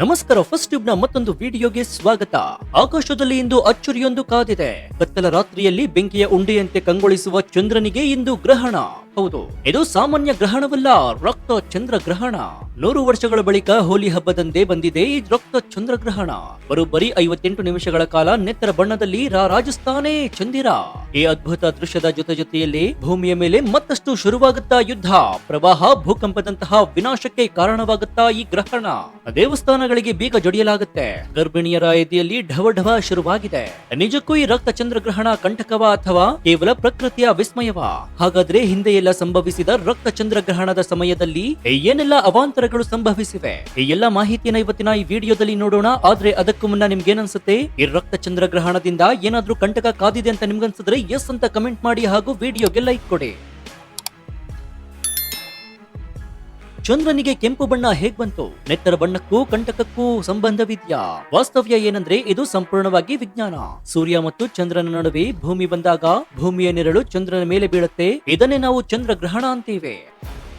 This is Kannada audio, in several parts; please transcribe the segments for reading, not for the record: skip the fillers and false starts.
ನಮಸ್ಕಾರ. ಫಸ್ಟ್ ಟ್ಯೂಬ್ ನ ಮತ್ತೊಂದು ವಿಡಿಯೋಗೆ ಸ್ವಾಗತ. ಆಕಾಶದಲ್ಲಿ ಇಂದು ಅಚ್ಚರಿಯೊಂದು ಕಾದಿದೆ. ಕತ್ತಲ ರಾತ್ರಿಯಲ್ಲಿ ಬೆಂಕಿಯ ಉಂಡೆಯಂತೆ ಕಂಗೊಳಿಸುವ ಚಂದ್ರನಿಗೆ ಇಂದು ಗ್ರಹಣ. ಹೌದು, ಇದು ಸಾಮಾನ್ಯ ಗ್ರಹಣವಲ್ಲ, ರಕ್ತ ಚಂದ್ರ ಗ್ರಹಣ. 100 ವರ್ಷಗಳ ಬಳಿಕ ಹೋಲಿ ಹಬ್ಬದಂದೇ ಬಂದಿದೆ ಈ ರಕ್ತ ಚಂದ್ರಗ್ರಹಣ. ಬರೋಬ್ಬರಿ 58 ನಿಮಿಷಗಳ ಕಾಲ ನೆತ್ತರ ಬಣ್ಣದಲ್ಲಿ ರಾಜಸ್ಥಾನೇ ಚಂದಿರ. ಈ ಅದ್ಭುತ ದೃಶ್ಯದ ಜೊತೆಯಲ್ಲಿ ಭೂಮಿಯ ಮೇಲೆ ಮತ್ತಷ್ಟು ಶುರುವಾಗುತ್ತಾ ಯುದ್ಧ, ಪ್ರವಾಹ, ಭೂಕಂಪದಂತಹ ವಿನಾಶಕ್ಕೆ ಕಾರಣವಾಗುತ್ತಾ ಈ ಗ್ರಹಣ. ದೇವಸ್ಥಾನಗಳಿಗೆ ಬೀಗ ಜಡಿಯಲಾಗುತ್ತೆ. ಗರ್ಭಿಣಿಯರ ಎದೆಯಲ್ಲಿ ಢವ ಶುರುವಾಗಿದೆ. ನಿಜಕ್ಕೂ ಈ ರಕ್ತ ಚಂದ್ರಗ್ರಹಣ ಕಂಟಕವ ಅಥವಾ ಕೇವಲ ಪ್ರಕೃತಿಯ ವಿಸ್ಮಯವ? ಹಾಗಾದ್ರೆ ಹಿಂದೆ ಸಂಭವಿಸಿದ ರಕ್ತ ಚಂದ್ರಗ್ರಹಣದ ಸಮಯದಲ್ಲಿ ಏನೆಲ್ಲ ಅವಾಂತರಗಳು ಸಂಭವಿಸಿವೆ, ಈ ಎಲ್ಲ ಮಾಹಿತಿಯನ್ನ ಇವತ್ತಿನ ಈ ವಿಡಿಯೋದಲ್ಲಿ ನೋಡೋಣ. ಆದ್ರೆ ಅದಕ್ಕೂ ಮುನ್ನ ನಿಮ್ಗೆ ಏನನ್ಸುತ್ತೆ? ಈ ರಕ್ತ ಚಂದ್ರಗ್ರಹಣದಿಂದ ಏನಾದ್ರೂ ಕಂಟಕ ಕಾದಿದೆ ಅಂತ ನಿಮ್ಗನ್ಸಿದ್ರೆ ಎಸ್ ಅಂತ ಕಮೆಂಟ್ ಮಾಡಿ, ಹಾಗೂ ವಿಡಿಯೋಗೆ ಲೈಕ್ ಕೊಡಿ. ಚಂದ್ರನಿಗೆ ಕೆಂಪು ಬಣ್ಣ ಹೇಗ್ ಬಂತು? ನೆತ್ತರ ಬಣ್ಣಕ್ಕೂ ಕಂಟಕಕ್ಕೂ ಸಂಬಂಧವಿದ್ಯಾ? ವಾಸ್ತವ್ಯ ಏನಂದ್ರೆ ಇದು ಸಂಪೂರ್ಣವಾಗಿ ವಿಜ್ಞಾನ. ಸೂರ್ಯ ಮತ್ತು ಚಂದ್ರನ ನಡುವೆ ಭೂಮಿ ಬಂದಾಗ ಭೂಮಿಯ ನೆರಳು ಚಂದ್ರನ ಮೇಲೆ ಬೀಳುತ್ತೆ. ಇದನ್ನೇ ನಾವು ಚಂದ್ರಗ್ರಹಣ ಅಂತೀವಿ.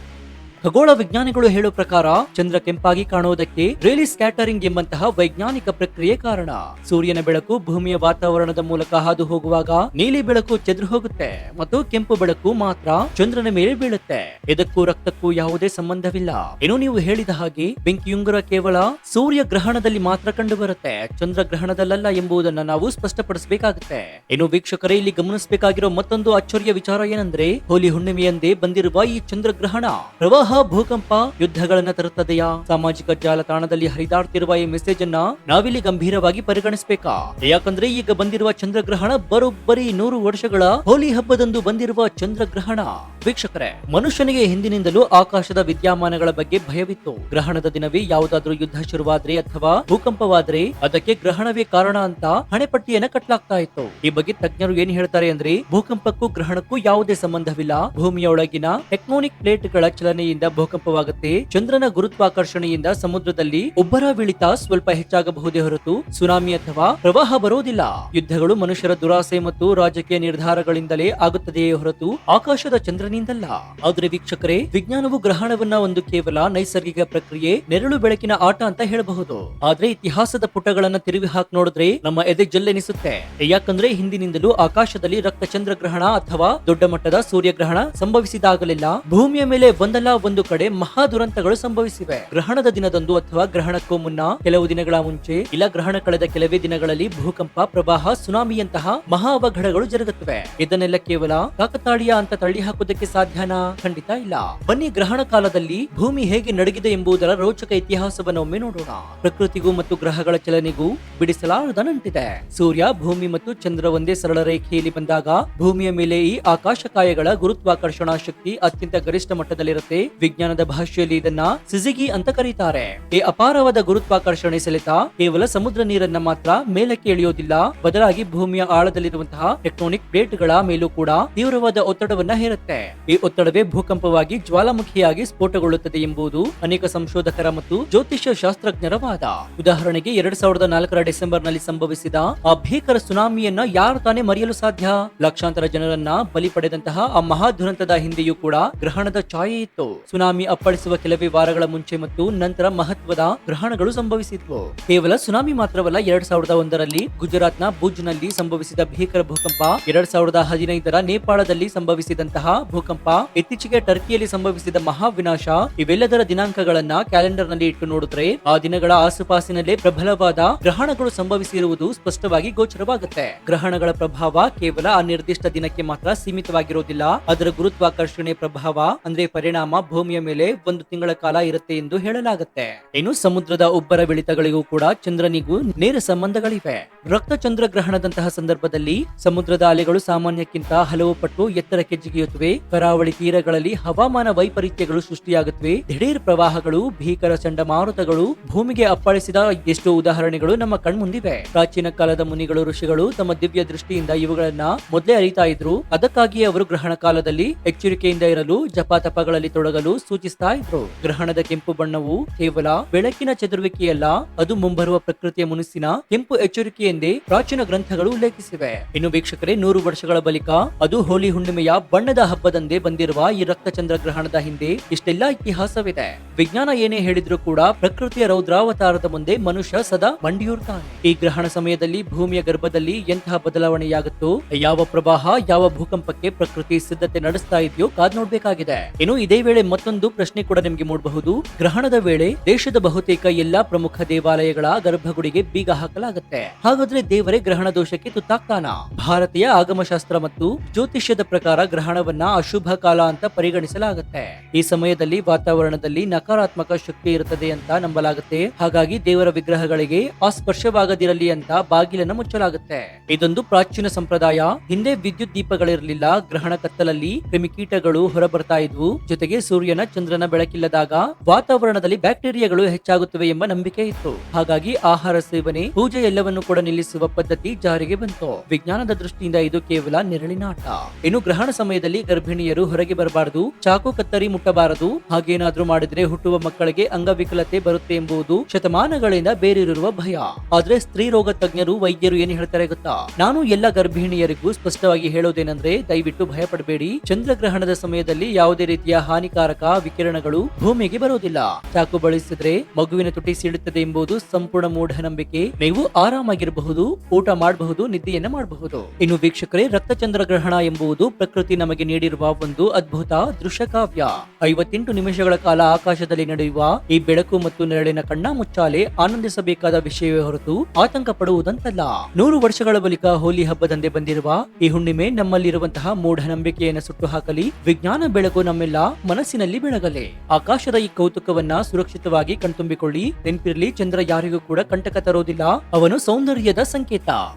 ಖಗೋಳ ವಿಜ್ಞಾನಿಗಳು ಹೇಳೋ ಪ್ರಕಾರ ಚಂದ್ರ ಕೆಂಪಾಗಿ ಕಾಣುವುದಕ್ಕೆ ರೇಲಿ ಸ್ಕ್ಯಾಟರಿಂಗ್ ಎಂಬಂತಹ ವೈಜ್ಞಾನಿಕ ಪ್ರಕ್ರಿಯೆ ಕಾರಣ. ಸೂರ್ಯನ ಬೆಳಕು ಭೂಮಿಯ ವಾತಾವರಣದ ಮೂಲಕ ಹಾದು ಹೋಗುವಾಗ ನೀಲಿ ಬೆಳಕು ಚೆದ್ರು ಹೋಗುತ್ತೆ ಮತ್ತು ಕೆಂಪು ಬೆಳಕು ಮಾತ್ರ ಚಂದ್ರನ ಮೇಲೆ ಬೀಳುತ್ತೆ. ಇದಕ್ಕೂ ರಕ್ತಕ್ಕೂ ಯಾವುದೇ ಸಂಬಂಧವಿಲ್ಲ. ಇನ್ನು ನೀವು ಹೇಳಿದ ಹಾಗೆ ಬೆಂಕಿಯುಂಗುರ ಕೇವಲ ಸೂರ್ಯ ಗ್ರಹಣದಲ್ಲಿ ಮಾತ್ರ ಕಂಡು ಬರುತ್ತೆ, ಚಂದ್ರಗ್ರಹಣದಲ್ಲ ಎಂಬುದನ್ನ ನಾವು ಸ್ಪಷ್ಟಪಡಿಸಬೇಕಾಗುತ್ತೆ. ಇನ್ನು ವೀಕ್ಷಕರೇ, ಇಲ್ಲಿ ಗಮನಿಸಬೇಕಾಗಿರೋ ಮತ್ತೊಂದು ಅಚ್ಚರಿಯ ವಿಚಾರ ಏನಂದ್ರೆ, ಹೋಲಿ ಹುಣ್ಣಿಮೆಯಂದೇ ಬಂದಿರುವ ಈ ಚಂದ್ರಗ್ರಹಣ ಪ್ರವಾಹ, ಭೂಕಂಪ, ಯುದ್ಧಗಳನ್ನ ತರುತ್ತದೆಯಾ? ಸಾಮಾಜಿಕ ಜಾಲತಾಣದಲ್ಲಿ ಹರಿದಾಡ್ತಿರುವ ಈ ಮೆಸೇಜ್ ಅನ್ನ ನಾವಿಲ್ಲಿ ಗಂಭೀರವಾಗಿ ಪರಿಗಣಿಸಬೇಕಾ? ಯಾಕಂದ್ರೆ ಈಗ ಬಂದಿರುವ ಚಂದ್ರಗ್ರಹಣ ಬರೋಬ್ಬರಿ 100 ವರ್ಷಗಳ ಹೋಲಿ ಹಬ್ಬದಂದು ಬಂದಿರುವ ಚಂದ್ರಗ್ರಹಣ. ವೀಕ್ಷಕರೇ, ಮನುಷ್ಯನಿಗೆ ಹಿಂದಿನಿಂದಲೂ ಆಕಾಶದ ವಿದ್ಯಮಾನಗಳ ಬಗ್ಗೆ ಭಯವಿತ್ತು. ಗ್ರಹಣದ ದಿನವೇ ಯಾವುದಾದ್ರೂ ಯುದ್ಧ ಶುರುವಾದ್ರೆ ಅಥವಾ ಭೂಕಂಪವಾದ್ರೆ ಅದಕ್ಕೆ ಗ್ರಹಣವೇ ಕಾರಣ ಅಂತ ಹಣೆಪಟ್ಟಿಯನ್ನ ಕಟ್ಟಲಾಗ್ತಾ ಇತ್ತು. ಈ ಬಗ್ಗೆ ತಜ್ಞರು ಏನ್ ಹೇಳ್ತಾರೆ ಅಂದ್ರೆ, ಭೂಕಂಪಕ್ಕೂ ಗ್ರಹಣಕ್ಕೂ ಯಾವುದೇ ಸಂಬಂಧವಿಲ್ಲ. ಭೂಮಿಯ ಒಳಗಿನ ಟೆಕ್ಟೋನಿಕ್ ಪ್ಲೇಟ್ಗಳ ಚಲನೆಯಿಂದ ಭೂಕಂಪವಾಗುತ್ತೆ. ಚಂದ್ರನ ಗುರುತ್ವಾಕರ್ಷಣೆಯಿಂದ ಸಮುದ್ರದಲ್ಲಿ ಉಬ್ಬರವಿಳಿತ ಸ್ವಲ್ಪ ಹೆಚ್ಚಾಗಬಹುದೇ ಹೊರತು ಸುನಾಮಿ ಅಥವಾ ಪ್ರವಾಹ ಬರೋದಿಲ್ಲ. ಯುದ್ಧಗಳು ಮನುಷ್ಯರ ದುರಾಸೆ ಮತ್ತು ರಾಜಕೀಯ ನಿರ್ಧಾರಗಳಿಂದಲೇ ಆಗುತ್ತದೆಯೇ ಹೊರತು ಆಕಾಶದ ಚಂದ್ರನಿಂದಲ್ಲ. ಆದ್ರೆ ವೀಕ್ಷಕರೇ, ವಿಜ್ಞಾನವು ಗ್ರಹಣವನ್ನ ಒಂದು ಕೇವಲ ನೈಸರ್ಗಿಕ ಪ್ರಕ್ರಿಯೆ, ನೆರಳು ಬೆಳಕಿನ ಆಟ ಅಂತ ಹೇಳಬಹುದು. ಆದ್ರೆ ಇತಿಹಾಸದ ಪುಟಗಳನ್ನ ತಿರುವಿ ಹಾಕಿ ನೋಡಿದ್ರೆ ನಮ್ಮ ಎದೆ ಜಲ್ಲೆನಿಸುತ್ತೆ. ಯಾಕಂದ್ರೆ ಹಿಂದಿನಿಂದಲೂ ಆಕಾಶದಲ್ಲಿ ರಕ್ತ ಚಂದ್ರಗ್ರಹಣ ಅಥವಾ ದೊಡ್ಡ ಮಟ್ಟದ ಸೂರ್ಯಗ್ರಹಣ ಸಂಭವಿಸಿದಾಗಲೆಲ್ಲ ಭೂಮಿಯ ಮೇಲೆ ಒಂದಲ್ಲ ಒಂದು ಕಡೆ ಮಹಾ ದುರಂತಗಳು ಸಂಭವಿಸಿವೆ. ಗ್ರಹಣದ ದಿನದಂದು ಅಥವಾ ಗ್ರಹಣಕ್ಕೂ ಮುನ್ನ ಕೆಲವು ದಿನಗಳ ಮುಂಚೆ ಇಲ್ಲ ಗ್ರಹಣ ಕಳೆದ ಕೆಲವೇ ದಿನಗಳಲ್ಲಿ ಭೂಕಂಪ, ಪ್ರವಾಹ, ಸುನಾಮಿಯಂತಹ ಮಹಾ ಅವಘಡಗಳು ಜರುಗುತ್ತವೆ. ಇದನ್ನೆಲ್ಲ ಕೇವಲ ಕಾಕತಾಳೀಯ ಅಂತ ತಳ್ಳಿ ಹಾಕುವುದಕ್ಕೆ ಸಾಧ್ಯನಾ? ಖಂಡಿತ ಇಲ್ಲ. ಬನ್ನಿ, ಗ್ರಹಣ ಕಾಲದಲ್ಲಿ ಭೂಮಿ ಹೇಗೆ ನಡಗಿದೆ ಎಂಬುದರ ರೋಚಕ ಇತಿಹಾಸವನ್ನು ಒಮ್ಮೆ ನೋಡೋಣ. ಪ್ರಕೃತಿಗೂ ಮತ್ತು ಗ್ರಹಗಳ ಚಲನೆಗೂ ಬಿಡಿಸಲಾರದ ನಂಟಿದೆ. ಸೂರ್ಯ, ಭೂಮಿ ಮತ್ತು ಚಂದ್ರ ಒಂದೇ ಸರಳ ರೇಖೆಯಲ್ಲಿ ಬಂದಾಗ ಭೂಮಿಯ ಮೇಲೆ ಈ ಆಕಾಶಕಾಯಗಳ ಗುರುತ್ವಾಕರ್ಷಣಾ ಶಕ್ತಿ ಅತ್ಯಂತ ಗರಿಷ್ಠ ಮಟ್ಟದಲ್ಲಿರುತ್ತೆ. ವಿಜ್ಞಾನದ ಭಾಷೆಯಲ್ಲಿ ಇದನ್ನ ಸಿಜಿಗಿ ಅಂತ ಕರೀತಾರೆ. ಈ ಅಪಾರವಾದ ಗುರುತ್ವಾಕರ್ಷಣೆ ಸೆಳೆತ ಕೇವಲ ಸಮುದ್ರ ನೀರನ್ನ ಮಾತ್ರ ಮೇಲಕ್ಕೆ ಎಳೆಯೋದಿಲ್ಲ, ಬದಲಾಗಿ ಭೂಮಿಯ ಆಳದಲ್ಲಿರುವಂತಹ ಟೆಕ್ಟೋನಿಕ್ ಪ್ಲೇಟ್ಗಳ ಮೇಲೂ ಕೂಡ ತೀವ್ರವಾದ ಒತ್ತಡವನ್ನ ಹೇರುತ್ತೆ. ಈ ಒತ್ತಡವೇ ಭೂಕಂಪವಾಗಿ ಜ್ವಾಲಾಮುಖಿಯಾಗಿ ಸ್ಫೋಟಗೊಳ್ಳುತ್ತದೆ ಎಂಬುದು ಅನೇಕ ಸಂಶೋಧಕರ ಮತ್ತು ಜ್ಯೋತಿಷ್ಯ ಶಾಸ್ತ್ರಜ್ಞರ ವಾದ. ಉದಾಹರಣೆಗೆ 2004 ಡಿಸೆಂಬರ್ ನಲ್ಲಿ ಸಂಭವಿಸಿದ ಆ ಭೀಕರ ಸುನಾಮಿಯನ್ನ ಯಾರು ತಾನೇ ಮರೆಯಲು ಸಾಧ್ಯ? ಲಕ್ಷಾಂತರ ಜನರನ್ನ ಬಲಿ ಪಡೆದಂತಹ ಆ ಮಹಾ ದುರಂತದ ಹಿಂದೆಯೂ ಕೂಡ ಗ್ರಹಣದ ಛಾಯೆ ಇತ್ತು. ಸುನಾಮಿ ಅಪ್ಪಳಿಸುವ ಕೆಲವೇ ವಾರಗಳ ಮುಂಚೆ ಮತ್ತು ನಂತರ ಮಹತ್ವದ ಗ್ರಹಣಗಳು ಸಂಭವಿಸಿದ್ವು. ಕೇವಲ ಸುನಾಮಿ ಮಾತ್ರವಲ್ಲ, 2001ರಲ್ಲಿ ಗುಜರಾತ್ನ ಭುಜ್ ನಲ್ಲಿ ಸಂಭವಿಸಿದ ಭೀಕರ ಭೂಕಂಪ, 2015ರ ನೇಪಾಳದಲ್ಲಿ ಸಂಭವಿಸಿದಂತಹ ಭೂಕಂಪ, ಇತ್ತೀಚೆಗೆ ಟರ್ಕಿಯಲ್ಲಿ ಸಂಭವಿಸಿದ ಮಹಾ ವಿನಾಶ, ಇವೆಲ್ಲದರ ದಿನಾಂಕಗಳನ್ನ ಕ್ಯಾಲೆಂಡರ್ ನಲ್ಲಿ ಇಟ್ಟು ನೋಡಿದ್ರೆ ಆ ದಿನಗಳ ಆಸುಪಾಸಿನಲ್ಲೇ ಪ್ರಬಲವಾದ ಗ್ರಹಣಗಳು ಸಂಭವಿಸಿರುವುದು ಸ್ಪಷ್ಟವಾಗಿ ಗೋಚರವಾಗುತ್ತೆ. ಗ್ರಹಣಗಳ ಪ್ರಭಾವ ಕೇವಲ ಆ ನಿರ್ದಿಷ್ಟ ದಿನಕ್ಕೆ ಮಾತ್ರ ಸೀಮಿತವಾಗಿರೋದಿಲ್ಲ. ಅದರ ಗುರುತ್ವಾಕರ್ಷಣೆ ಪ್ರಭಾವ ಅಂದ್ರೆ ಪರಿಣಾಮ ಭೂಮಿಯ ಮೇಲೆ 1 ತಿಂಗಳ ಕಾಲ ಇರುತ್ತೆ ಎಂದು ಹೇಳಲಾಗುತ್ತೆ. ಇನ್ನು ಸಮುದ್ರದ ಉಬ್ಬರವಿಳಿತಗಳಿಗೂ ಕೂಡ ಚಂದ್ರನಿಗೂ ನೇರ ಸಂಬಂಧಗಳಿವೆ. ರಕ್ತ ಚಂದ್ರಗ್ರಹಣದಂತಹ ಸಂದರ್ಭದಲ್ಲಿ ಸಮುದ್ರದ ಅಲೆಗಳು ಸಾಮಾನ್ಯಕ್ಕಿಂತ ಹಲವು ಪಟ್ಟು ಎತ್ತರಕ್ಕೆ ಜಿಗಿಯುತ್ತವೆ. ಕರಾವಳಿ ತೀರಗಳಲ್ಲಿ ಹವಾಮಾನ ವೈಪರೀತ್ಯಗಳು ಸೃಷ್ಟಿಯಾಗುತ್ತವೆ. ದಿಢೀರ್ ಪ್ರವಾಹಗಳು, ಭೀಕರ ಚಂಡಮಾರುತಗಳು ಭೂಮಿಗೆ ಅಪ್ಪಳಿಸಿದ ಎಷ್ಟೋ ಉದಾಹರಣೆಗಳು ನಮ್ಮ ಕಣ್ಮುಂದಿವೆ. ಪ್ರಾಚೀನ ಕಾಲದ ಮುನಿಗಳು, ಋಷಿಗಳು ತಮ್ಮ ದಿವ್ಯ ದೃಷ್ಟಿಯಿಂದ ಇವುಗಳನ್ನ ಮೊದಲೇ ಅರಿತಾ ಇದ್ರು. ಅದಕ್ಕಾಗಿ ಅವರು ಗ್ರಹಣ ಕಾಲದಲ್ಲಿ ಎಚ್ಚರಿಕೆಯಿಂದ ಇರಲು, ಜಪ ತಪಗಳಲ್ಲಿ ತೊಡಗಲು ಮಾಡಲು ಸೂಚಿಸ್ತಾ ಇದ್ರು. ಗ್ರಹಣದ ಕೆಂಪು ಬಣ್ಣವು ಕೇವಲ ಬೆಳಕಿನ ಚದುರುವಿಕೆಯಲ್ಲ, ಅದು ಮುಂಬರುವ ಪ್ರಕೃತಿಯ ಮುನಿಸಿನ ಕೆಂಪು ಎಚ್ಚರಿಕೆಯೆಂದೇ ಪ್ರಾಚೀನ ಗ್ರಂಥಗಳು ಉಲ್ಲೇಖಿಸಿವೆ. ಇನ್ನು ವೀಕ್ಷಕರೇ, 100 ವರ್ಷಗಳ ಬಳಿಕ ಅದು ಹೋಲಿ ಹುಣ್ಣಿಮೆಯ ಬಣ್ಣದ ಹಬ್ಬದಂದೇ ಬಂದಿರುವ ಈ ರಕ್ತಚಂದ್ರ ಗ್ರಹಣದ ಹಿಂದೆ ಇಷ್ಟೆಲ್ಲಾ ಇತಿಹಾಸವಿದೆ. ವಿಜ್ಞಾನ ಏನೇ ಹೇಳಿದ್ರೂ ಕೂಡ ಪ್ರಕೃತಿಯ ರೌದ್ರಾವತಾರದ ಮುಂದೆ ಮನುಷ್ಯ ಸದಾ ಮಂಡಿಯೂರ್ತಾನೆ. ಈ ಗ್ರಹಣ ಸಮಯದಲ್ಲಿ ಭೂಮಿಯ ಗರ್ಭದಲ್ಲಿ ಎಂತಹ ಬದಲಾವಣೆಯಾಗುತ್ತೋ, ಯಾವ ಪ್ರವಾಹ, ಯಾವ ಭೂಕಂಪಕ್ಕೆ ಪ್ರಕೃತಿ ಸಿದ್ಧತೆ ನಡೆಸ್ತಾ ಇದೆಯೋ ಕಾದ್ ನೋಡ್ಬೇಕಾಗಿದೆ. ಇನ್ನು ಇದೇ ವೇಳೆ ಮತ್ತೊಂದು ಪ್ರಶ್ನೆ ಕೂಡ ನಿಮ್ಗೆ ಮೂಡಬಹುದು. ಗ್ರಹಣದ ವೇಳೆ ದೇಶದ ಬಹುತೇಕ ಎಲ್ಲಾ ಪ್ರಮುಖ ದೇವಾಲಯಗಳ ಗರ್ಭಗುಡಿಗೆ ಬೀಗ ಹಾಕಲಾಗುತ್ತೆ. ಹಾಗಾದ್ರೆ ದೇವರೇ ಗ್ರಹಣ ದೋಷಕ್ಕೆ ತುತ್ತಾಗ್ತಾನ? ಭಾರತೀಯ ಆಗಮಶಾಸ್ತ್ರ ಮತ್ತು ಜ್ಯೋತಿಷ್ಯದ ಪ್ರಕಾರ ಗ್ರಹಣವನ್ನ ಅಶುಭ ಕಾಲ ಅಂತ ಪರಿಗಣಿಸಲಾಗುತ್ತೆ. ಈ ಸಮಯದಲ್ಲಿ ವಾತಾವರಣದಲ್ಲಿ ನಕಾರಾತ್ಮಕ ಶಕ್ತಿ ಇರುತ್ತದೆ ಅಂತ ನಂಬಲಾಗುತ್ತೆ. ಹಾಗಾಗಿ ದೇವರ ವಿಗ್ರಹಗಳಿಗೆ ಸ್ಪರ್ಶವಾಗದಿರಲಿ ಅಂತ ಬಾಗಿಲನ್ನು ಮುಚ್ಚಲಾಗುತ್ತೆ. ಇದೊಂದು ಪ್ರಾಚೀನ ಸಂಪ್ರದಾಯ. ಹಿಂದೆ ವಿದ್ಯುತ್ ದೀಪಗಳಿರಲಿಲ್ಲ. ಗ್ರಹಣ ಕತ್ತಲಲ್ಲಿ ಕ್ರಿಮಿಕೀಟಗಳು ಹೊರಬರ್ತಾ ಇದ್ವು. ಜೊತೆಗೆ ಸೂರ್ಯನ ಚಂದ್ರನ ಬೆಳಕಿಲ್ಲದಾಗ ವಾತಾವರಣದಲ್ಲಿ ಬ್ಯಾಕ್ಟೀರಿಯಾಗಳು ಹೆಚ್ಚಾಗುತ್ತವೆ ಎಂಬ ನಂಬಿಕೆ ಇತ್ತು. ಹಾಗಾಗಿ ಆಹಾರ ಸೇವನೆ, ಪೂಜೆ ಎಲ್ಲವನ್ನು ಕೂಡ ನಿಲ್ಲಿಸುವ ಪದ್ಧತಿ ಜಾರಿಗೆ ಬಂತು. ವಿಜ್ಞಾನದ ದೃಷ್ಟಿಯಿಂದ ಇದು ಕೇವಲ ನೆರಳಿನಾಟ. ಇನ್ನು ಗ್ರಹಣ ಸಮಯದಲ್ಲಿ ಗರ್ಭಿಣಿಯರು ಹೊರಗೆ ಬರಬಾರದು, ಚಾಕು ಕತ್ತರಿ ಮುಟ್ಟಬಾರದು. ಹಾಗೇನಾದ್ರೂ ಮಾಡಿದ್ರೆ ಹುಟ್ಟುವ ಮಕ್ಕಳಿಗೆ ಅಂಗವಿಕಲತೆ ಬರುತ್ತೆ ಎಂಬುದು ಶತಮಾನಗಳಿಂದ ಬೇರೂರಿರುವ ಭಯ. ಆದ್ರೆ ಸ್ತ್ರೀ ರೋಗ ತಜ್ಞರು, ವೈದ್ಯರು ಏನ್ ಹೇಳ್ತಾರೆ ಗೊತ್ತಾ? ನಾನು ಎಲ್ಲ ಗರ್ಭಿಣಿಯರಿಗೂ ಸ್ಪಷ್ಟವಾಗಿ ಹೇಳೋದೇನೆಂದ್ರೆ, ದಯವಿಟ್ಟು ಭಯ ಪಡಬೇಡಿ. ಚಂದ್ರಗ್ರಹಣದ ಸಮಯದಲ್ಲಿ ಯಾವುದೇ ರೀತಿಯ ಹಾನಿಕಾರಕ ವಿಕಿರಣಗಳು ಭೂಮಿಗೆ ಬರೋದಿಲ್ಲ. ಚಾಕು ಬಳಸಿದ್ರೆ ಮಗುವಿನ ತುಟಿ ಸೀಳುತ್ತದೆ ಎಂಬುದು ಸಂಪೂರ್ಣ ಮೂಢನಂಬಿಕೆ. ನೀವು ಆರಾಮಾಗಿರಬಹುದು, ಊಟ ಮಾಡಬಹುದು, ನಿದ್ದೆಯನ್ನ ಮಾಡಬಹುದು. ಇನ್ನು ವೀಕ್ಷಕರೇ, ರಕ್ತಚಂದ್ರಗ್ರಹಣ ಎಂಬುದು ಪ್ರಕೃತಿ ನಮಗೆ ನೀಡಿರುವ ಒಂದು ಅದ್ಭುತ ದೃಶ್ಯ ಕಾವ್ಯ. 58 ನಿಮಿಷಗಳ ಕಾಲ ಆಕಾಶದಲ್ಲಿ ನಡೆಯುವ ಈ ಬೆಳಕು ಮತ್ತು ನೆರಳಿನ ಕಣ್ಣ ಮುಚ್ಚಾಲೆ ಆನಂದಿಸಬೇಕಾದ ವಿಷಯವೇ ಹೊರತು ಆತಂಕ ಪಡುವುದಂತಲ್ಲ. 100 ವರ್ಷಗಳ ಬಳಿಕ ಹೋಲಿ ಹಬ್ಬದಂದೇ ಬಂದಿರುವ ಈ ಹುಣ್ಣಿಮೆ ನಮ್ಮಲ್ಲಿರುವಂತಹ ಮೂಢನಂಬಿಕೆಯನ್ನು ಸುಟ್ಟು ಹಾಕಲಿ. ವಿಜ್ಞಾನ ಬೆಳಕು ನಮ್ಮೆಲ್ಲ ಮನಸ್ಸಿನಲ್ಲಿ ಬೆಳಗಲಿ. ಆಕಾಶದ ಈ ಕೌತುಕವನ್ನ ಸುರಕ್ಷಿತವಾಗಿ ಕಣ್ತುಂಬಿಕೊಳ್ಳಿ. ನೆನಪಿರಲಿ, ಚಂದ್ರ ಯಾರಿಗೂ ಕೂಡ ಕಂಟಕ ತರೋದಿಲ್ಲ. ಅವನು ಸೌಂದರ್ಯದ ಸಂಕೇತ.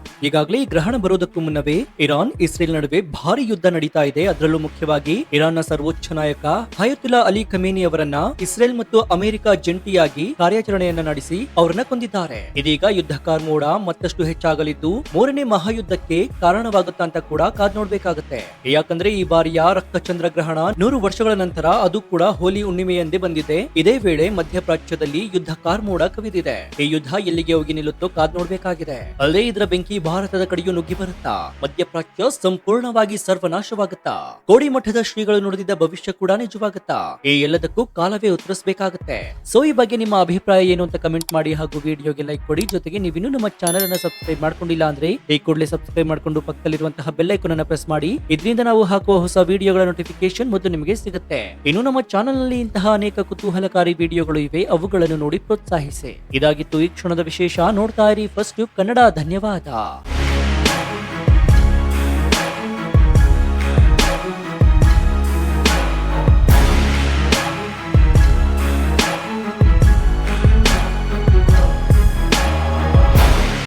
ಈಗಾಗಲೇ ಈ ಗ್ರಹಣ ಬರೋದಕ್ಕೂ ಮುನ್ನವೇ ಇರಾನ್ ಇಸ್ರೇಲ್ ನಡುವೆ ಭಾರಿ ಯುದ್ಧ ನಡೀತಾ ಇದೆ. ಅದರಲ್ಲೂ ಮುಖ್ಯವಾಗಿ ಇರಾನ್ನ ಸರ್ವೋಚ್ಚ ನಾಯಕ ಅಯತುಲ್ಲಾ ಅಲಿ ಖಮೇನಿ ಅವರನ್ನ ಇಸ್ರೇಲ್ ಮತ್ತು ಅಮೆರಿಕ ಜಂಟಿಯಾಗಿ ಕಾರ್ಯಾಚರಣೆಯನ್ನ ನಡೆಸಿ ಅವರನ್ನ ಕೊಂದಿದ್ದಾರೆ. ಇದೀಗ ಯುದ್ಧ ಕಾರ್ಮೋಡ ಮತ್ತಷ್ಟು ಹೆಚ್ಚಾಗಲಿದ್ದು 3ನೇ ಮಹಾಯುದ್ಧಕ್ಕೆ ಕಾರಣವಾಗುತ್ತಾ ಅಂತ ಕೂಡ ಕಾದ್ ನೋಡ್ಬೇಕಾಗತ್ತೆ. ಯಾಕಂದ್ರೆ ಈ ಬಾರಿಯ ರಕ್ತಚಂದ್ರ ಗ್ರಹಣ 100 ವರ್ಷಗಳ ನಂತರ, ಅದು ಕೂಡ ಹೋಲಿ ಹುಣ್ಣಿಮೆಯಂದೇ ಬಂದಿದೆ. ಇದೇ ವೇಳೆ ಮಧ್ಯಪ್ರಾಚ್ಯದಲ್ಲಿ ಯುದ್ಧ ಕಾರ್ಮೋಡ ಕವಿದಿದೆ. ಈ ಯುದ್ಧ ಎಲ್ಲಿಗೆ ಹೋಗಿ ನಿಲ್ಲುತ್ತೋ ಕಾದ್ ನೋಡ್ಬೇಕಾಗಿದೆ. ಅಲ್ಲದೆ ಇದರ ಬೆಂಕಿ ಭಾರತದ ಕಡೆಯೂ ನುಗ್ಗಿ ಬರುತ್ತಾ? ಮಧ್ಯಪ್ರಾಚ್ಯ ಸಂಪೂರ್ಣವಾಗಿ ಸರ್ವನಾಶವಾಗುತ್ತಾ? ಕೋಡಿ ಮಠದ ಶ್ರೀಗಳು ನುಡಿದಿದ್ದ ಭವಿಷ್ಯ ಕೂಡ ನಿಜವಾಗುತ್ತಾ? ಈ ಎಲ್ಲದಕ್ಕೂ ಕಾಲವೇ ಉತ್ತರಿಸಬೇಕಾಗುತ್ತೆ. ಸೊ ಈ ಬಗ್ಗೆ ನಿಮ್ಮ ಅಭಿಪ್ರಾಯ ಏನು ಅಂತ ಕಮೆಂಟ್ ಮಾಡಿ, ಹಾಗೂ ವಿಡಿಯೋಗೆ ಲೈಕ್ ಕೊಡಿ. ಜೊತೆಗೆ ನೀವಿನ್ನೂ ನಮ್ಮ ಚಾನೆಲ್ ಅನ್ನು ಸಬ್ಸ್ಕ್ರೈಬ್ ಮಾಡ್ಕೊಂಡಿಲ್ಲ ಅಂದ್ರೆ ಈ ಕೂಡಲೇ ಸಬ್ಸ್ಕ್ರೈಬ್ ಮಾಡ್ಕೊಂಡು ಪಕ್ಕದಲ್ಲಿರುವಂತಹ ಬೆಲ್ ಐಕಾನ್ ಅನ್ನು ಪ್ರೆಸ್ ಮಾಡಿ. ಇದರಿಂದ ನಾವು ಹಾಕುವ ಹೊಸ ವಿಡಿಯೋಗಳ ನೋಟಿಫಿಕೇಶನ್ ಮೊದಲು ನಿಮಗೆ ಸಿಗುತ್ತೆ. ಇನ್ನು ನಮ್ಮ ಚಾನೆಲ್ ನಲ್ಲಿ ಇಂತಹ ಅನೇಕ ಕುತೂಹಲಕಾರಿ ವಿಡಿಯೋಗಳು ಇವೆ, ಅವುಗಳನ್ನು ನೋಡಿ ಪ್ರೋತ್ಸಾಹಿಸಿ. ಇದಾಗಿತ್ತು ಈ ಕ್ಷಣದ ವಿಶೇಷ. ನೋಡ್ತಾ ಇರಿ ಫಸ್ಟ್ ಟ್ಯೂಬ್ ಕನ್ನಡ. ಧನ್ಯವಾದ.